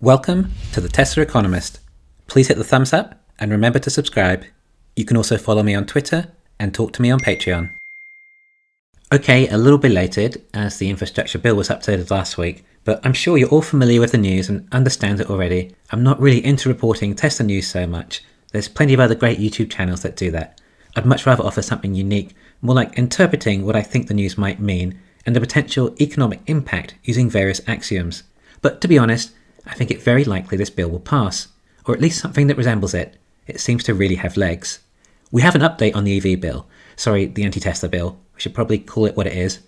Welcome to the Tesla Economist. Please hit the thumbs up and remember to subscribe. You can also follow me on Twitter and talk to me on Patreon. Okay, a little belated as the infrastructure bill was updated last week, but I'm sure you're all familiar with the news and understand it already. I'm not really into reporting Tesla news so much. There's plenty of other great YouTube channels that do that. I'd much rather offer something unique, more like interpreting what I think the news might mean and the potential economic impact using various axioms. But to be honest, I think it very likely this bill will pass, or at least something that resembles it. It seems to really have legs. We have an update on the EV bill, the anti-Tesla bill. We should probably call it what it is.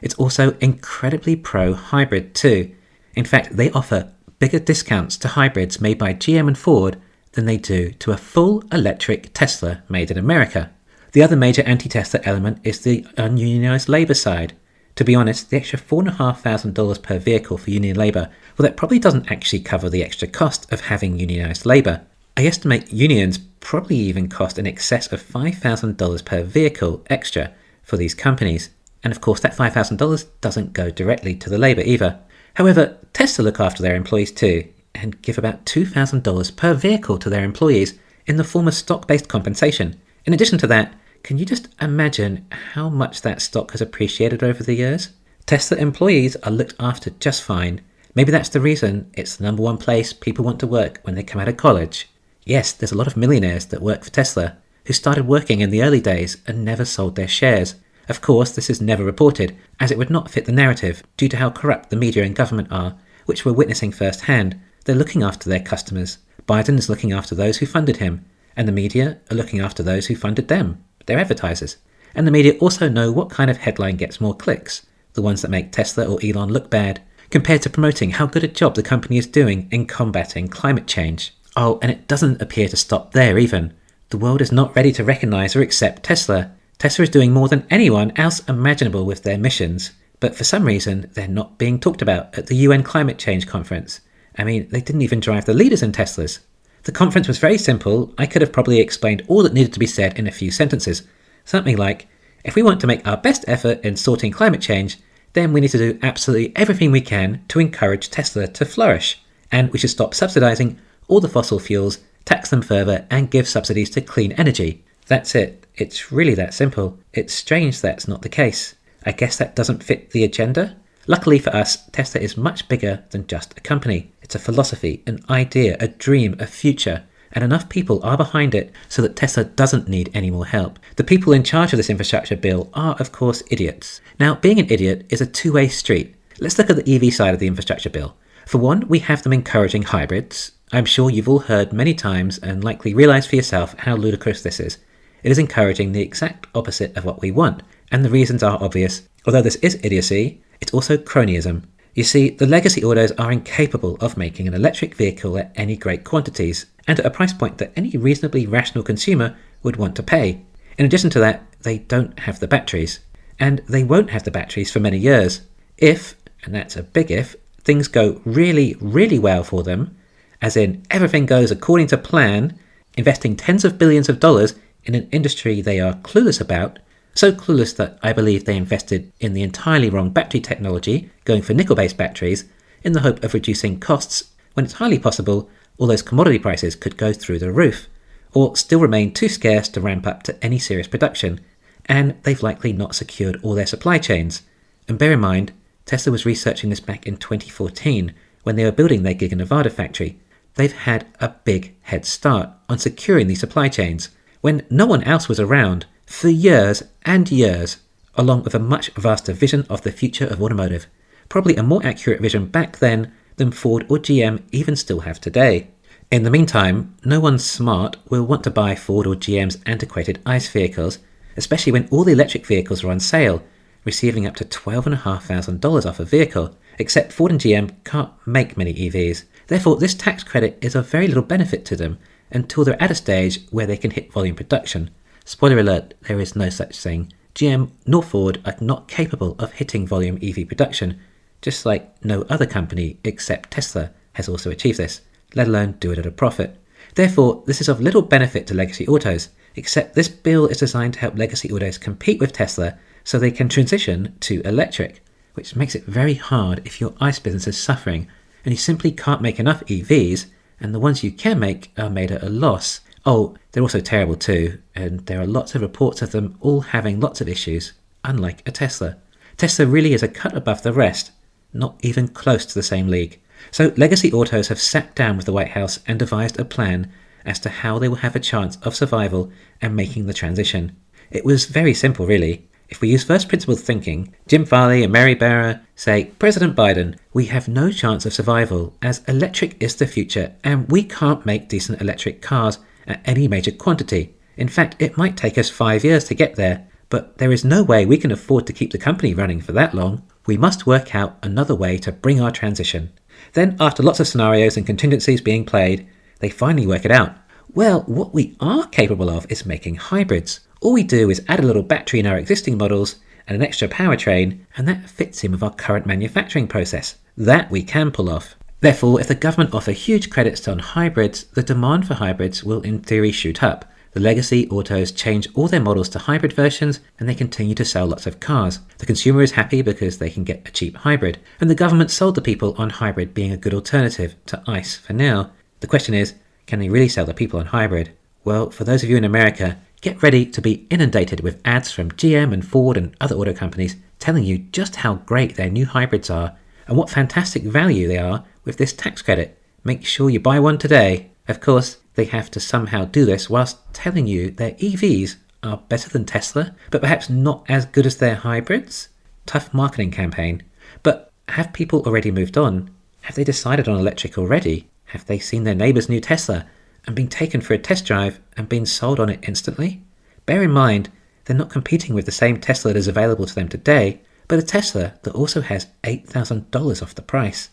It's also incredibly pro-hybrid too. In fact, they offer bigger discounts to hybrids made by GM and Ford than they do to a full electric Tesla made in America. The other major anti-Tesla element is the ununionized labour side. To be honest, the extra $4,500 per vehicle for union labour, well, that probably doesn't actually cover the extra cost of having unionised labour. I estimate unions probably even cost in excess of $5,000 per vehicle extra for these companies. And of course, that $5,000 doesn't go directly to the labour either. However, Tesla look after their employees too, and give about $2,000 per vehicle to their employees in the form of stock-based compensation. In addition to that, can you just imagine how much that stock has appreciated over the years? Tesla employees are looked after just fine. Maybe that's the reason it's the number one place people want to work when they come out of college. Yes, there's a lot of millionaires that work for Tesla who started working in the early days and never sold their shares. Of course, this is never reported, as it would not fit the narrative due to how corrupt the media and government are, which we're witnessing firsthand. They're looking after their customers. Biden is looking after those who funded him, and the media are looking after those who funded them. They're advertisers. And the media also know what kind of headline gets more clicks, the ones that make Tesla or Elon look bad, compared to promoting how good a job the company is doing in combating climate change. Oh, and it doesn't appear to stop there even. The world is not ready to recognise or accept Tesla. Tesla is doing more than anyone else imaginable with their missions, but for some reason they're not being talked about at the UN Climate Change Conference. I mean, they didn't even drive the leaders in Teslas. The conference was very simple. I could have probably explained all that needed to be said in a few sentences. Something like, if we want to make our best effort in sorting climate change, then we need to do absolutely everything we can to encourage Tesla to flourish. And we should stop subsidising all the fossil fuels, tax them further, and give subsidies to clean energy. That's it. It's really that simple. It's strange that's not the case. I guess that doesn't fit the agenda. Luckily for us, Tesla is much bigger than just a company. It's a philosophy, an idea, a dream, a future, and enough people are behind it so that Tesla doesn't need any more help. The people in charge of this infrastructure bill are, of course, idiots. Now, being an idiot is a two-way street. Let's look at the EV side of the infrastructure bill. For one, we have them encouraging hybrids. I'm sure you've all heard many times and likely realise for yourself how ludicrous this is. It is encouraging the exact opposite of what we want, and the reasons are obvious. Although this is idiocy, it's also cronyism. You see, the legacy autos are incapable of making an electric vehicle at any great quantities, and at a price point that any reasonably rational consumer would want to pay. In addition to that, they don't have the batteries. And they won't have the batteries for many years. If, and that's a big if, things go really, really well for them, as in everything goes according to plan, investing tens of billions of dollars in an industry they are clueless about, so clueless that I believe they invested in the entirely wrong battery technology, going for nickel-based batteries, in the hope of reducing costs, when it's highly possible all those commodity prices could go through the roof, or still remain too scarce to ramp up to any serious production, and they've likely not secured all their supply chains. And bear in mind, Tesla was researching this back in 2014, when they were building their Giga Nevada factory. They've had a big head start on securing these supply chains, when no one else was around, for years and years, along with a much vaster vision of the future of automotive, probably a more accurate vision back then than Ford or GM even still have today. In the meantime, no one smart will want to buy Ford or GM's antiquated ICE vehicles, especially when all the electric vehicles are on sale, receiving up to $12,500 off a vehicle, except Ford and GM can't make many EVs. Therefore, this tax credit is of very little benefit to them until they're at a stage where they can hit volume production. Spoiler alert, there is no such thing. GM nor Ford are not capable of hitting volume EV production, just like no other company except Tesla has also achieved this, let alone do it at a profit. Therefore, this is of little benefit to legacy autos, except this bill is designed to help legacy autos compete with Tesla so they can transition to electric, which makes it very hard if your ICE business is suffering and you simply can't make enough EVs, and the ones you can make are made at a loss. Oh, they're also terrible too, and there are lots of reports of them all having lots of issues, unlike a Tesla. Tesla really is a cut above the rest, not even close to the same league. So Legacy Autos have sat down with the White House and devised a plan as to how they will have a chance of survival and making the transition. It was very simple, really. If we use first principles thinking, Jim Farley and Mary Barra say, President Biden, we have no chance of survival as electric is the future and we can't make decent electric cars at any major quantity. In fact, it might take us 5 years to get there, but there is no way we can afford to keep the company running for that long. We must work out another way to bring our transition. Then, after lots of scenarios and contingencies being played, they finally work it out. Well, what we are capable of is making hybrids. All we do is add a little battery in our existing models and an extra powertrain, and that fits in with our current manufacturing process. That we can pull off. Therefore, if the government offer huge credits on hybrids, the demand for hybrids will in theory shoot up. The Legacy Autos change all their models to hybrid versions and they continue to sell lots of cars. The consumer is happy because they can get a cheap hybrid, and the government sold the people on hybrid being a good alternative to ICE for now. The question is, can they really sell the people on hybrid? Well, for those of you in America, get ready to be inundated with ads from GM and Ford and other auto companies telling you just how great their new hybrids are and what fantastic value they are with this tax credit. Make sure you buy one today. Of course, they have to somehow do this whilst telling you their EVs are better than Tesla, but perhaps not as good as their hybrids. Tough marketing campaign. But have people already moved on? Have they decided on electric already? Have they seen their neighbour's new Tesla and been taken for a test drive and been sold on it instantly? Bear in mind, they're not competing with the same Tesla that is available to them today, but a Tesla that also has $8,000 off the price.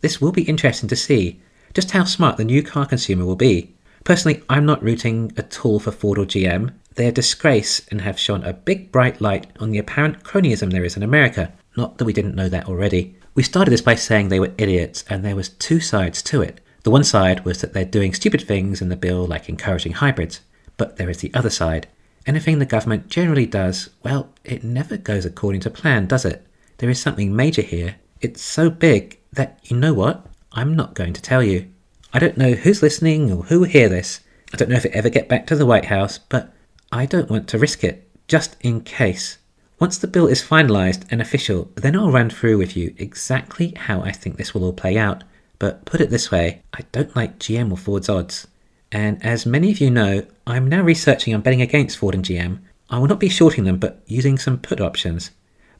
This will be interesting to see just how smart the new car consumer will be. Personally, I'm not rooting at all for Ford or GM. They're a disgrace and have shone a big bright light on the apparent cronyism there is in America. Not that we didn't know that already. We started this by saying they were idiots, and there was two sides to it. The one side was that they're doing stupid things in the bill like encouraging hybrids. But there is the other side. Anything the government generally does, well, it never goes according to plan, does it? There is something major here. It's so big that, you know what? I'm not going to tell you. I don't know who's listening or who will hear this. I don't know if it ever get back to the White House, but I don't want to risk it, just in case. Once the bill is finalised and official, then I'll run through with you exactly how I think this will all play out. But put it this way, I don't like GM or Ford's odds. And as many of you know, I'm now researching on betting against Ford and GM. I will not be shorting them, but using some put options.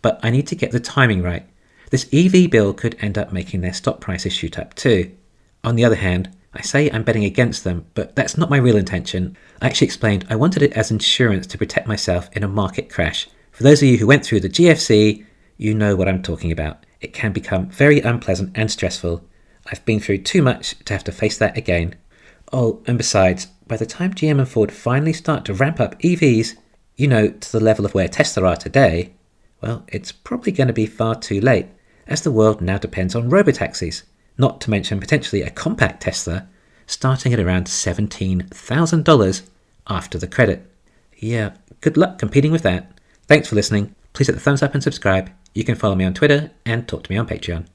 But I need to get the timing right. This EV bill could end up making their stock prices shoot up too. On the other hand, I say I'm betting against them, but that's not my real intention. I actually explained I wanted it as insurance to protect myself in a market crash. For those of you who went through the GFC, you know what I'm talking about. It can become very unpleasant and stressful. I've been through too much to have to face that again. Oh, and besides, by the time GM and Ford finally start to ramp up EVs, you know, to the level of where Tesla are today, well, it's probably going to be far too late, as the world now depends on robotaxis. Not to mention potentially a compact Tesla, starting at around $17,000 after the credit. Yeah, good luck competing with that. Thanks for listening. Please hit the thumbs up and subscribe. You can follow me on Twitter and talk to me on Patreon.